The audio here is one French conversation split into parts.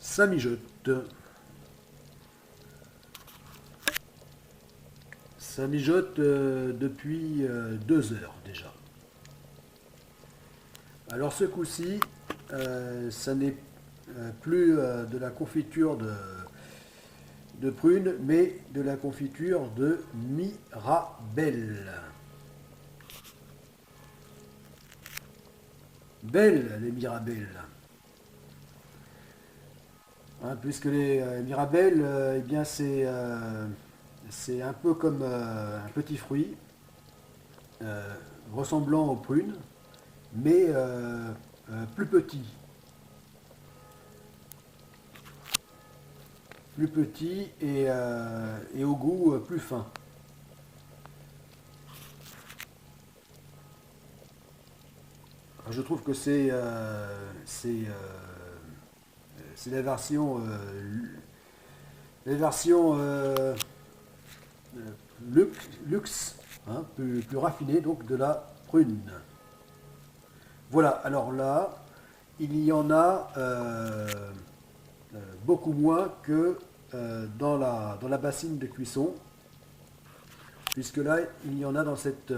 Ça mijote. Ça mijote depuis 2 heures déjà. Alors ce coup-ci, ça n'est plus de la confiture de prune, mais de la confiture de Mirabelle. Belles les Mirabelles. Hein, puisque les Mirabelles, eh bien c'est un peu comme un petit fruit euh, ressemblant aux prunes, mais plus petit. Plus petit et au goût plus fin. Je trouve que c'est la version luxe, hein, plus raffinée donc de la prune. Voilà, alors là, il y en a beaucoup moins que dans la bassine de cuisson, puisque là, il y en a dans cette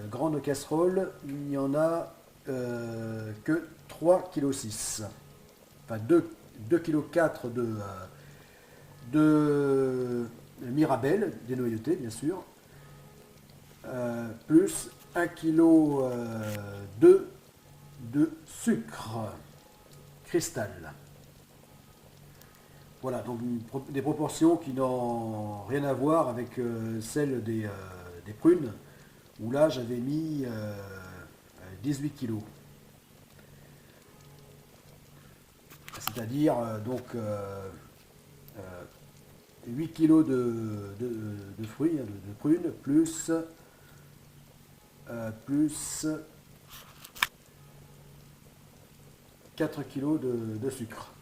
grande casserole, il n'y en a que 3,6 kg. Enfin 2,4 kg de Mirabelle, dénoyauté bien sûr, plus 1,2 kg de sucre cristal. Voilà, donc des proportions qui n'ont rien à voir avec celles des prunes, où là j'avais mis 18 kilos. C'est-à-dire donc 8 kilos de fruits, hein, de prunes, plus 4 kilos de sucre.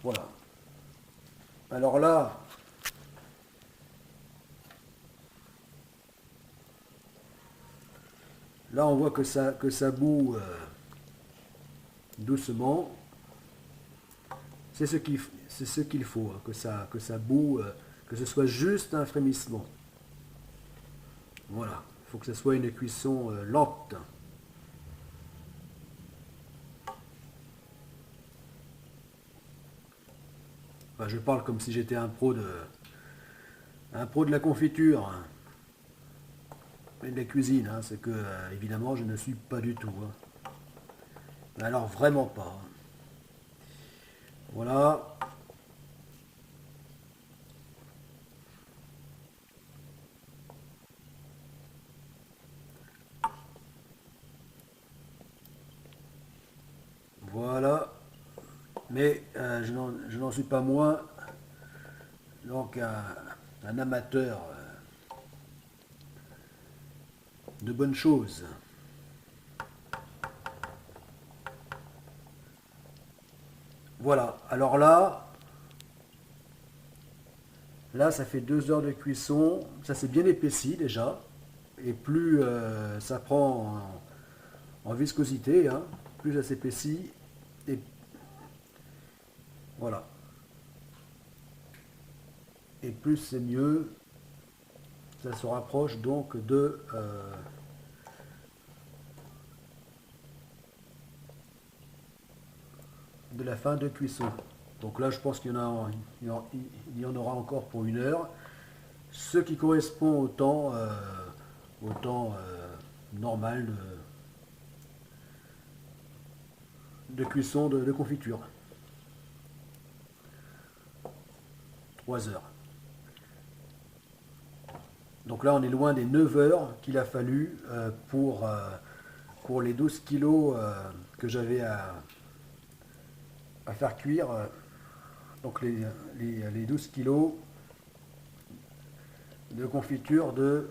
Voilà. Alors là on voit que ça bout doucement. C'est ce qu'il faut, hein, que ça bout, que ce soit juste un frémissement. Voilà, il faut que ce soit une cuisson lente. Enfin, je parle comme si j'étais un pro de la confiture, hein, et de la cuisine. Hein, c'est que évidemment je ne suis pas du tout. Hein. Mais alors vraiment pas. Hein. Voilà. Voilà. Mais je n'en suis pas moins donc un amateur de bonnes choses. Voilà. Alors là ça fait 2 heures de cuisson. Ça s'est bien épaissi déjà. Et plus ça prend en viscosité, hein, plus ça s'épaissit. Et voilà. Et plus c'est mieux. Ça se rapproche donc de la fin de cuisson. Donc là, je pense il y en aura encore pour 1 heure, ce qui correspond au temps normal de cuisson de confiture. 3 heures. Donc là, on est loin des 9 heures qu'il a fallu pour les 12 kilos que j'avais à faire cuire. Donc les 12 kilos de confiture de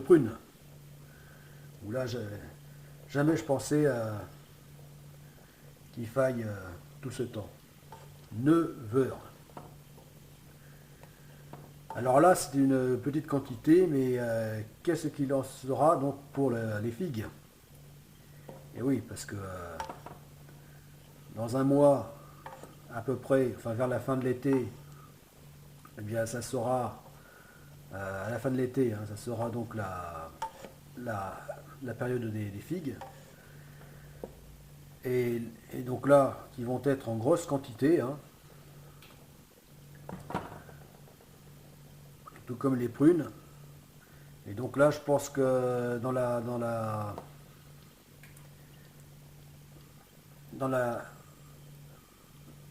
prunes. Où là, jamais je pensais qu'il faille tout ce temps. 9 heures. Alors là, c'est une petite quantité, mais qu'est-ce qu'il en sera donc pour les figues? Et oui, parce que dans un mois, à peu près, enfin vers la fin de l'été, eh bien ça sera, à la fin de l'été, hein, ça sera donc la, la période des figues. Et donc là, qui vont être en grosse quantité, hein, tout comme les prunes. Et donc là, je pense que dans la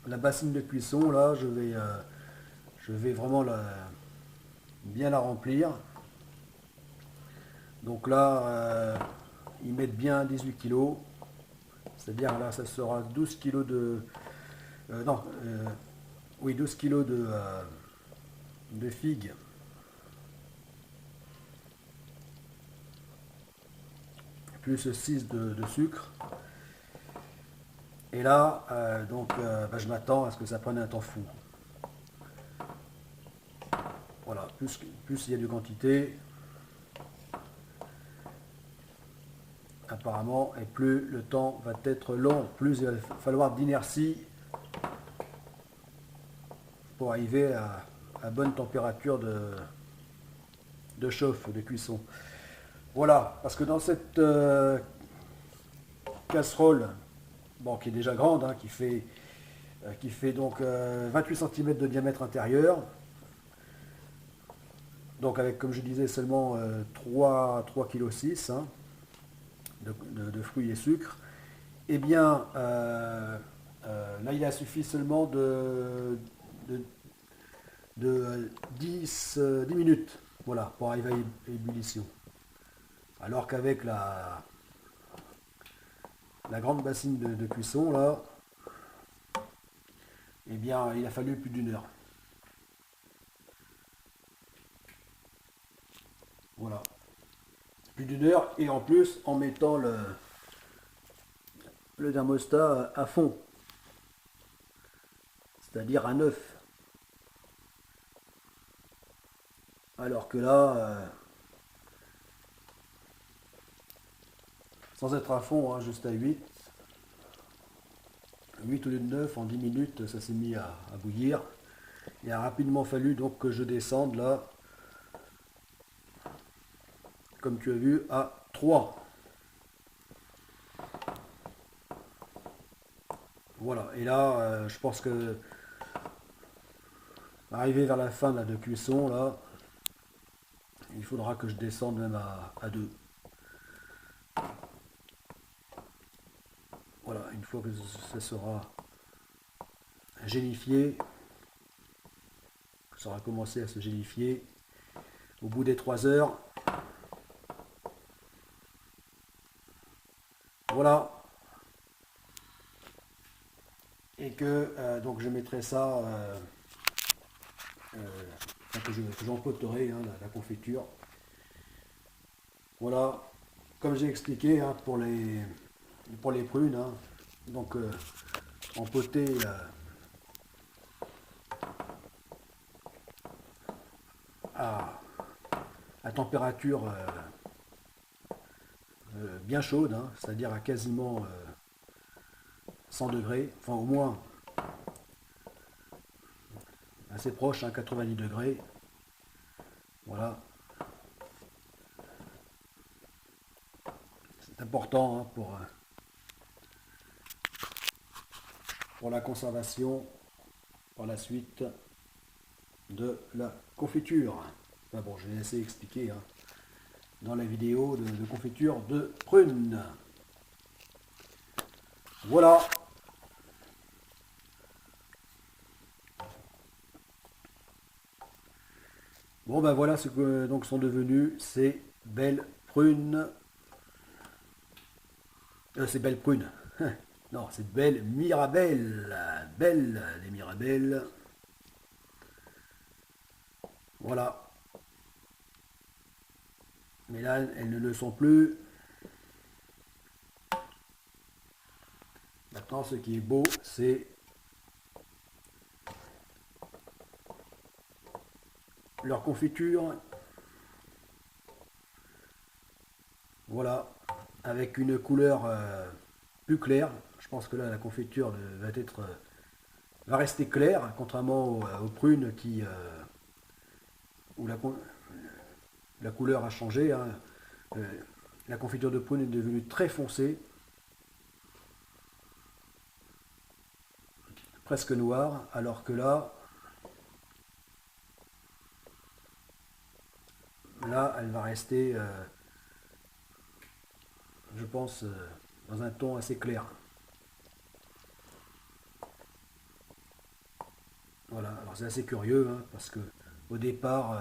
bassine de cuisson, là, je vais vraiment bien la remplir. Donc là, ils mettent bien 18 kilos. C'est-à-dire là, ça sera 12 kilos de... non, oui, 12 kilos de figues, plus 6 de sucre. Et là, bah, je m'attends à ce que ça prenne un temps fou. Voilà, plus il y a de quantité, apparemment, et plus le temps va être long, plus il va falloir d'inertie pour arriver à bonne température de chauffe, de cuisson. Voilà, parce que dans cette casserole, bon, qui est déjà grande, hein, qui fait donc 28 cm de diamètre intérieur, donc avec, comme je disais, seulement 3,6 kg hein, de fruits et sucres, eh bien, là, il a suffi seulement de, de 10 minutes, voilà, pour arriver à ébullition. Alors qu'avec la grande bassine de cuisson, là, eh bien, il a fallu plus d'1 heure. Voilà. Plus d'1 heure, et en plus, en mettant le thermostat à fond, c'est-à-dire à 9. Alors que là, sans être à fond, hein, juste à 8, 8 au lieu de 9, en 10 minutes, ça s'est mis à bouillir. Il a rapidement fallu donc que je descende là, comme tu as vu, à 3. Voilà, et là, je pense que arrivé vers la fin là, de cuisson, là, il faudra que je descende même à 2. Voilà, une fois que ça sera gélifié, ça aura commencé à se gélifier, au bout des 3 heures, voilà, et que donc je mettrai ça, que j'empoterai hein, la confiture. Voilà, comme j'ai expliqué hein, pour les prunes, hein, donc empoter à, à température bien chaude, hein, c'est-à-dire à quasiment 100 degrés, enfin au moins assez proche, hein, 90 degrés. Voilà, c'est important hein, pour la conservation par la suite de la confiture. Enfin bon, je vais essayer d'expliquer hein, dans la vidéo de confiture de prunes. Voilà. Bon ben voilà ce que donc sont devenues ces belles prunes. Ces belles prunes. Non, ces belles mirabelles. Belles les mirabelles. Voilà. Mais là, elles ne le sont plus. Maintenant, ce qui est beau, c'est leur confiture, voilà, avec une couleur plus claire. Je pense que là, la confiture va rester claire, contrairement aux prunes où la couleur a changé, hein. Euh, la confiture de prune est devenue très foncée, presque noire, alors que là, elle va rester, je pense, dans un ton assez clair. Voilà, alors c'est assez curieux, hein, parce que au départ,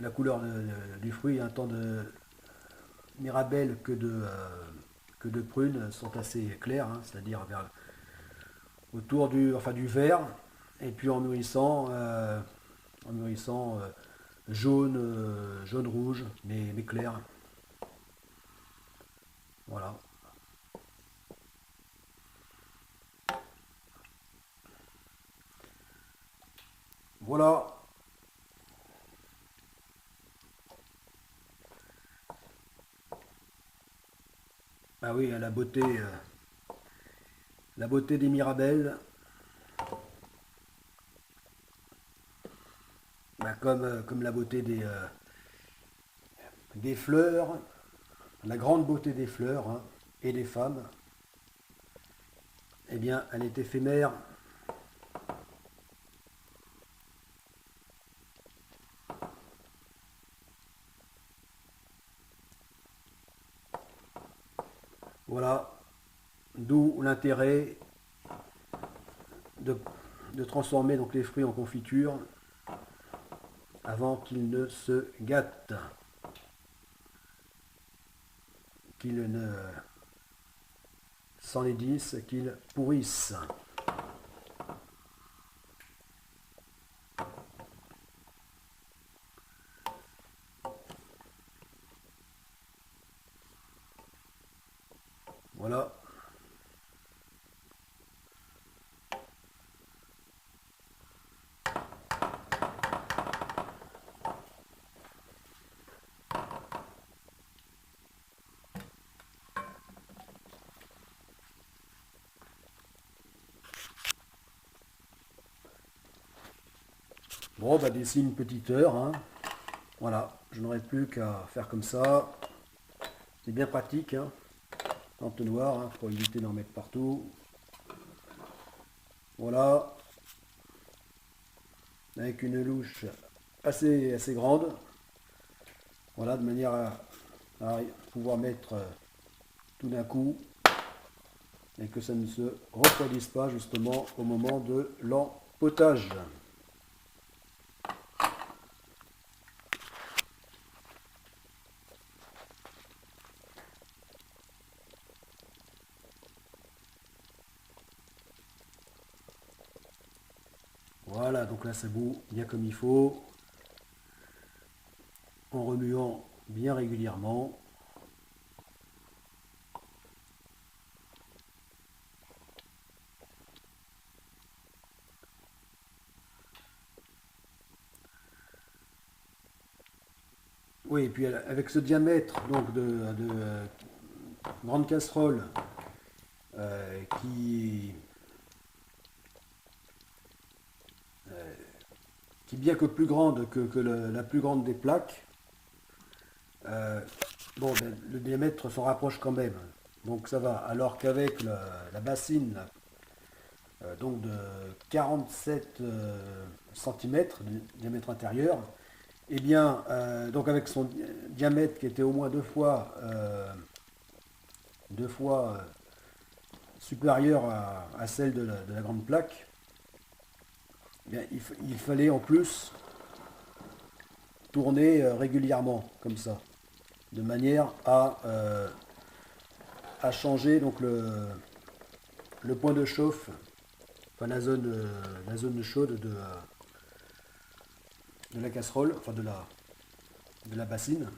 la couleur du fruit, un tant de mirabelle que de prune sont assez clairs, hein, c'est-à-dire autour du vert, et puis en mûrissant jaune, jaune rouge, mais clair. Voilà. Voilà. Ah oui, la beauté des mirabelles, bah, comme la beauté des fleurs, la grande beauté des fleurs, hein, et des femmes, eh bien, elle est éphémère. Voilà, d'où l'intérêt de, de transformer donc les fruits en confiture avant qu'ils ne se gâtent, qu'ils ne s'enlaidissent, qu'ils pourrissent. Voilà. Bon, bah d'ici une petite heure, hein. Voilà, je n'aurai plus qu'à faire comme ça. C'est bien pratique, hein, l'entonnoir, hein, pour éviter d'en mettre partout. Voilà, avec une louche assez grande. Voilà, de manière à pouvoir mettre tout d'un coup et que ça ne se refroidisse pas justement au moment de l'empotage. Voilà, donc là ça bout bien comme il faut, en remuant bien régulièrement. Oui, et puis avec ce diamètre donc de grande casserole euh, qui, qui bien que plus grande que la plus grande des plaques, euh, bon, ben, le diamètre s'en rapproche quand même. Donc ça va. Alors qu'avec la bassine donc de 47 cm de diamètre intérieur, eh bien, donc avec son diamètre qui était au moins deux fois supérieur à celle de la grande plaque, eh bien, il fallait en plus tourner régulièrement comme ça, de manière à changer donc le point de chauffe, enfin la zone chaude de la casserole, enfin de la bassine.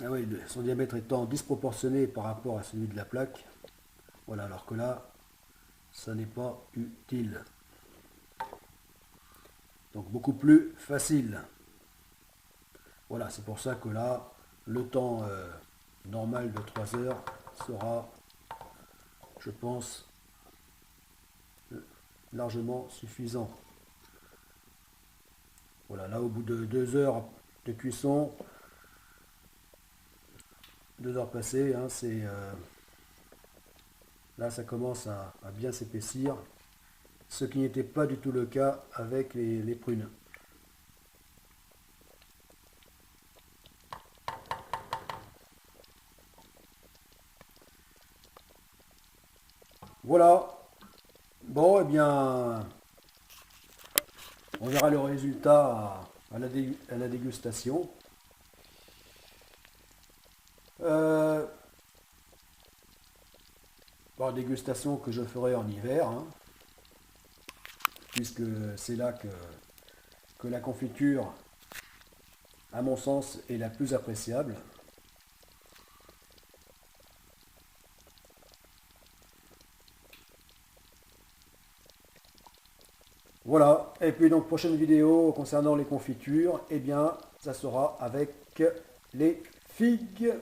Ah oui, son diamètre étant disproportionné par rapport à celui de la plaque. Voilà, alors que là, ça n'est pas utile. Donc beaucoup plus facile. Voilà, c'est pour ça que là, le temps normal de 3 heures sera, je pense, largement suffisant. Voilà, là au bout de 2 heures de cuisson, 2 heures passées, hein, là ça commence à bien s'épaissir, ce qui n'était pas du tout le cas avec les prunes. Voilà, bon, eh bien, on verra le résultat à la dégustation. Euh, bon, dégustation que je ferai en hiver, hein, puisque c'est là que la confiture, à mon sens, est la plus appréciable. Voilà, et puis donc prochaine vidéo concernant les confitures, eh bien ça sera avec les figues,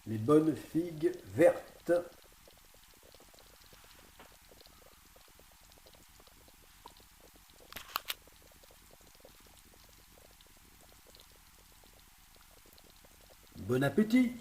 les bonnes figues vertes. Bon appétit!